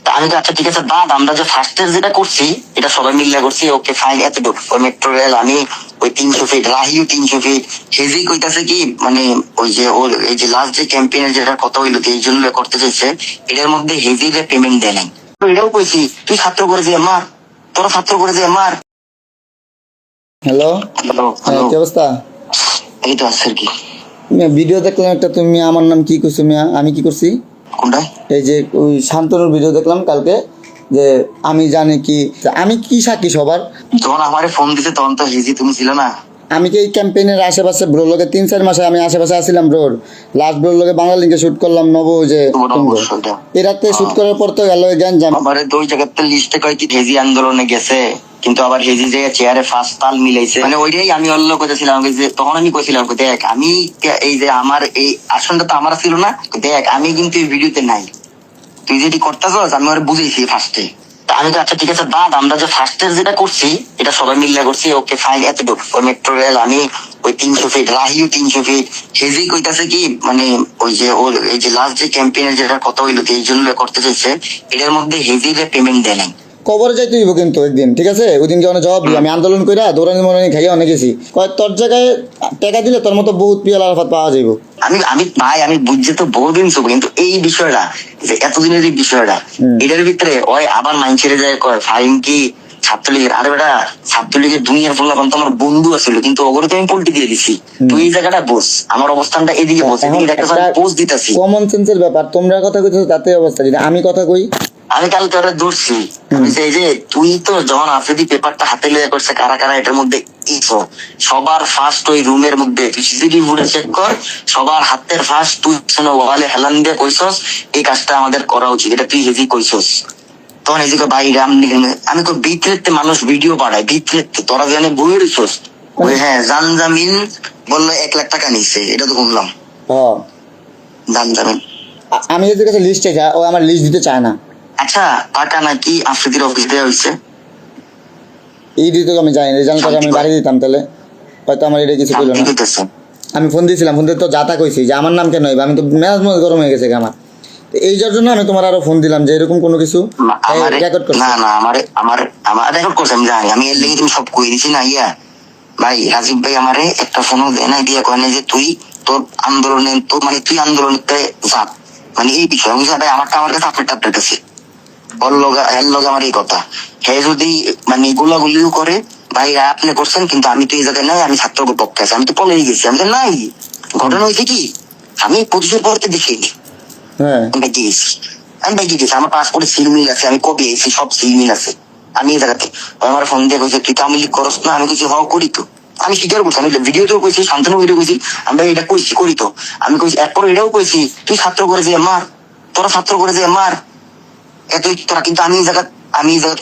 আমি তো আচ্ছা ঠিক আছে বাদ, আমরা যে ফার্স্টের যেটা করছি এটা সবাই মিলে করছি, ওকে ফাইন এতটুকু। ওই মেট্রো রেল আমি ওই 300 ফিট, রাহিও 300 ফিট, হেজি কইতাছে কি মানে ওই যে ওর এই যে লাস্ট যে ক্যাম্পেইনের যেটা কথা হইলো এই জন্য করতে চাইছে, এটার মধ্যে হেজির পেমেন্ট দেয় নাই। তো এটাও কইছি তুই ছাত্র করে যে মার, তোরা ছাত্র করে যে মার। হ্যালো, হ্যালো কি অবস্থা? এই তো আছে আর কি। ভিডিও দেখলাম একটা, তুমি আমার নাম কি করছো মিয়া? আমি কি করছি? কোনটা? এই যে ওই শান্তনুর ভিডিও দেখলাম কালকে, যে আমি জানি কি, আমি কি সাক্ষী সবার? যখন আমারে ফোন দিতে তখন তো হেজি তুমি ছিল না। আমি কি এই ক্যাম্পেইনের আশেপাশে ব্রোর লগে 3-4 মাসে আমি আশেপাশে আসছিলাম ব্রোর। লাস্ট ব্রোর লগে বাংলা লিঙ্কে শুট করলাম নব, যে এরাতে শুট করার পর তো গেল জ্ঞান জাম। আবার দুই জায়গাতে লিস্টে কয় কি হেজি আন্দোলনে গেছে, কিন্তু আবার হেজি যে চেয়ারে ফার্স্ট তাল মিলাইছে, মানে ওইটাই আমি অল্ল করেছিলাম যে তখন আমি কইছিলাম দেখ আমি এই যে আমার এই আসনটা তো আমার ছিল না, দেখ আমি কিন্তু এই ভিডিওতে নাই, তুই যেটি করতেছস আমি ওরা বুঝেছি ফার্স্টে। আমি তো আচ্ছা ঠিক আছে বাদ, আমরা যে ফার্স্টের যেটা করছি এটা সবাই মিলে করছি, ওকে ফাইন এতটুকু। ওই মেট্রো রেল আমি ওই 300 ফিট, রাহিও 300 ফিট, হেজি কইতাছে কি মানে ওই যে ওর এই যে লাস্ট যে ক্যাম্পেইনের যেটা কথা হইলো এই জন্য করতে চাইছে, এটার মধ্যে হেজির পেমেন্ট দেয় নাই। কবরে যাইতে হইব কিন্তু একদিন, ঠিক আছে? ওই দিনকে অনেক জবাব দিই, আমি আন্দোলন কইরা দৌড়ানি মরানি খাইয়া অনেক গেছি। কয় তোর জায়গায় টাকা দিলে তোর মতো বহুত পিয়াল আরাফাত পাওয়া যাইব। আমি আমি ভাই আমি বুঝছি তো বহুদিন শুভ, কিন্তু এই বিষয়টা যে এতদিনের এই বিষয়টা এটার ভিতরে ওই আবার মাইন্ড ছেড়ে যায় কয় ফাইন কি ছাত্রলীগের। আরে বেটা ছাত্রলীগের দুনিয়ার ফলাফল তো আমার বন্ধু আছিল, কিন্তু ওগুলো তো আমি পোল্টি দিয়ে দিছি। তুই এই জায়গাটা বস, আমার অবস্থানটা এদিকে বস, এদিকে একটা পোস্ট দিতেছি। কমন সেন্সের ব্যাপার, তোমরা কথা কইছো তাতে অবস্থা, যদি আমি কথা কই। আমি কালকে ওরা ধরছি, এই যে তুই তো যখন আফ্রিদি পেপারটা হাতে লিয়ে করছে কারা কারা এটার মধ্যে সবার ফার্স্ট ওই রুমের মধ্যে তুই সিসিটিভি ফুটেজ চেক কর, সবার হাতের ফার্স্ট তুই ওয়ালে হেলান দিয়ে কইছস এই কাজটা আমাদের করা উচিত, এটা তুই হেজি কইছস। তখন হেজিকে ভাই আমি তো বিতরেতে মানুষ ভিডিও পাঠাই, বিতরেতে তোরা জানে বই রিসোর্স। হ্যাঁ জানজামিন বললো 1 লাখ টাকা নিচ্ছে, এটা তো শুনলাম। জানজামিন আমি এদের কাছে লিস্টে যা, ও আমার লিস্ট দিতে চায় না। আচ্ছা টাকা নাকি আফ্রিদির অফিস দেওয়া হয়েছে? এই দিতে আমি জানি না, জানলে আমি বাড়ি দিতাম, তাহলে হয়তো আমার এটা কিছু করলো না। আমি ফোন দিয়েছিলাম, ফোন দিয়ে তো যাতা কইছি যে আমার নাম কেন হইবে, আমি তো মেজাজ গরম হয়ে গেছে আমার। এই যার জন্য আমি তোমার আরো ফোন দিলাম যে এরকম কোনো কিছু রেকর্ড করছি। না না আমার রেকর্ড করছে আমি জানি, আমি এর লেগে তুমি সব কই দিছি না। ইয়া ভাই রাজীব ভাই আমারে একটা ফোনও দেয় না, দিয়ে কয় না যে তুই তোর আন্দোলনে তো মানে তুই আন্দোলনতে যা, মানে এই বিষয় আমি ভাই আমার কাছে আপডেট আছে ওর লগা এর লগে আমার এই কথা। হে যদি মানে গোলাগুলিও করে ভাই আপনি করছেন, কিন্তু আমি তো এই জায়গায় নাই, আমি ছাত্র পক্ষে আছি, আমি তো পলেই গেছি, আমি তো নাই। ঘটনা হয়েছে কি আমি 25 পরতে দেখিনি, আমি বাইকে গেছি, আমার পাসপোর্টে সিল মিল আছে, আমি কবে এসেছি সব সিল মিল আছে। আমি এই জায়গাতে আমার ফোন দিয়ে কইছে তুই তো আমি করস না, আমি কিছু হওয়া করি তো, আমি স্বীকার করছি, আমি ভিডিওতেও কইছি, শান্তনু ভিডিও কইছি, আমরা এটা কইছি করি তো। আমি কইছি এরপর এটাও কইছি তুই ছাত্র করে যে মার, তোরা ছাত্র করে যে মার এতই তোরা, কিন্তু আমি এই জায়গা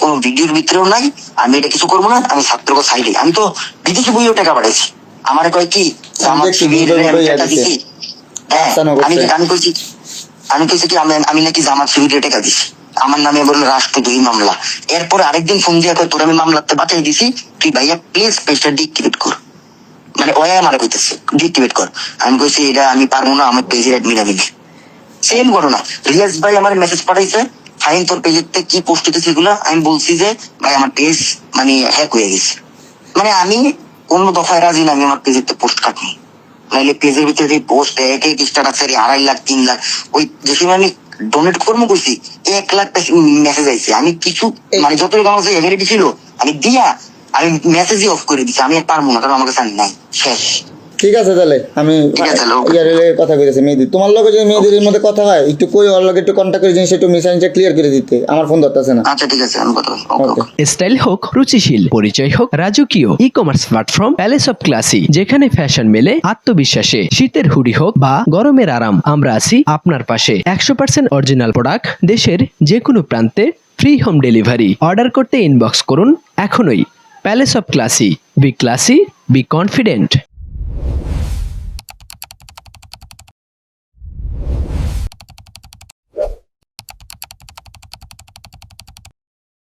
কোনো ভিডিওর ভিতরেও নাই, আমি এটা কিছু করবো না, আমি ছাত্রকে সাইডে। আমি তো বিদেশি বইও টাকা পাঠাইছি, আমারে কয় কি আমার শিবির টাকা দিছি। হ্যাঁ আমি কইছি কি আমি নাকি জামাত শিবিরে টাকা দিছি, আমার নামে বললো রাষ্ট্রদ্রোহী মামলা। এরপরে আরেকদিন ফোন দিয়ে কয় তোর আমি মামলাতে বাঁচাই দিছি, তুই ভাইয়া প্লিজ পেজটা ডিএক্টিভেট কর, মানে ওয়া আমার কইতেছে ডিএক্টিভেট কর। আমি কইছি এটা আমি পারবো না, আমার পেজের অ্যাডমিন আমি। সেম ঘটনা রিয়াজ ভাই আমার মেসেজ পাঠাইছে ফাইন তোর পেজের কি পোস্ট হইতেছে এগুলা, আমি বলছি যে ভাই আমার পেজ মানে হ্যাক হয়ে গেছে, মানে আমি অন্য দফায় রাজি না, আমি আমার পেজের পোস্ট কাটনি, নাইলে পেজের ভিতরে পোস্ট এক স্ট্যাটাস 2.5 লাখ 3 লাখ, ওই যে সময় আমি ডোনেট করবো কইছি 1 লাখ মেসেজ আইছে, আমি কিছু মানে যতই আমার এভারেটি ছিল আমি দিয়া আমি মেসেজই অফ করে দিচ্ছি, আমি আর পারবো না কারণ আমার কাছে নাই, শেষ। ঠিক আছে তাহলে আমি কথা কইতেছি মেহেদি, তোমার লগে যদি মেহেদির মধ্যে কথা হয় একটু কই, ওর লগে একটু কন্টাক্ট করে জিনিস একটু মিসাইনটা ক্লিয়ার করে দিতে, আমার ফোন ধরতেছে না। আচ্ছা ঠিক আছে আমি কথা বলবো। স্টাইল হোক রুচিশীল, পরিচয় হোক রাজকীয়, e commerce platform palace of classy, যেখানে ফ্যাশন মেলে আত্মবিশ্বাসে। শীতের হুডি হোক বা গরমের আরাম, আমরা আছি আপনার পাশে। 100% অরিজিনাল প্রোডাক্ট, দেশের যে কোনো প্রান্তে ফ্রি হোম ডেলিভারি। অর্ডার করতে ইনবক্স করুন এখনই। Palace of classy, B classy, be confident.